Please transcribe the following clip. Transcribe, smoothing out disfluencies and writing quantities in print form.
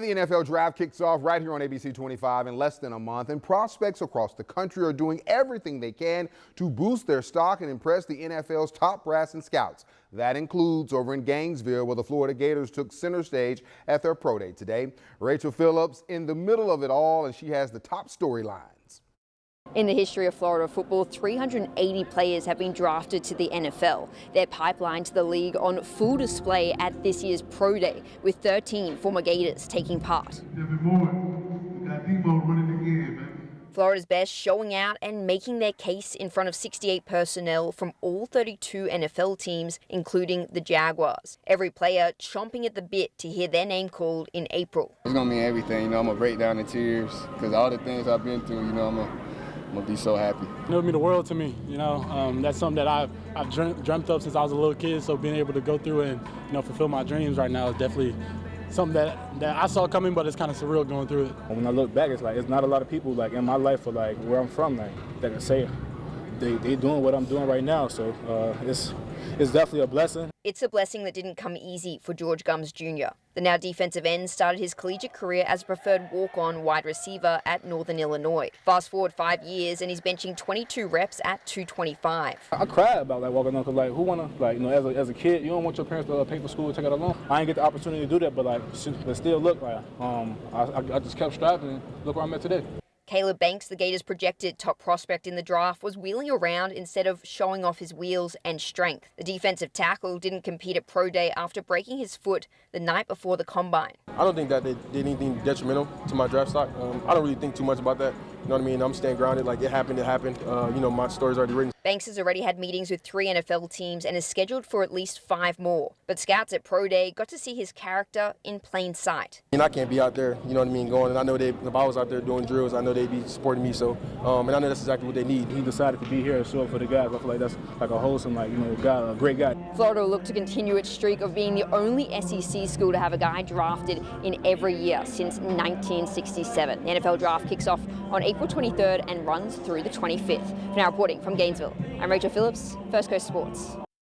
The NFL draft kicks off right here on ABC 25 in less than a month, and prospects across the country are doing everything they can to boost their stock and impress the NFL's top brass and scouts. That includes over in Gainesville, where the Florida Gators took center stage at their pro day today. Rachel Phillips in the middle of it all, and she has the top storylines. In the history of Florida football, 380 players have been drafted to the NFL. They're pipelined to the league on full display at this year's Pro Day, with 13 former Gators taking part. Florida's best showing out and making their case in front of 68 personnel from all 32 NFL teams, including the Jaguars. Every player chomping at the bit to hear their name called in April. It's going to mean everything. I'm going to break down in tears because all the things I've been through, I'm going to be so happy. It would mean the world to me, That's something that I've dreamt of since I was a little kid, so being able to go through and, fulfill my dreams right now is definitely something that I saw coming, but it's kind of surreal going through it. When I look back, it's not a lot of people in my life or where I'm from that can say they doing what I'm doing right now, so it's definitely a blessing. It's a blessing that didn't come easy for George Gums Jr. The now defensive end started his collegiate career as a preferred walk-on wide receiver at Northern Illinois. Fast forward 5 years and he's benching 22 reps at 225. I cried about walking on because who wanna as a kid you don't want your parents to pay for school and take it alone. I didn't get the opportunity to do that, but still look I just kept striving and look where I'm at today. Caleb Banks, the Gators' projected top prospect in the draft, was wheeling around instead of showing off his wheels and strength. The defensive tackle didn't compete at Pro Day after breaking his foot the night before the combine. I don't think that they did anything detrimental to my draft stock. I don't really think too much about that. You know what I mean? I'm staying grounded. It happened. My story's already written. Banks has already had meetings with 3 NFL teams and is scheduled for at least 5 more. But scouts at Pro Day got to see his character in plain sight. I can't be out there, going. And I know if I was out there doing drills, I know they'd be supporting me. So, and I know that's exactly what they need. He decided to be here and show up for the guys. I feel like that's a wholesome, guy, a great guy. Florida will look to continue its streak of being the only SEC school to have a guy drafted in every year since 1967. The NFL draft kicks off on April 23rd and runs through the 25th. For now, reporting from Gainesville, I'm Rachel Phillips, First Coast Sports.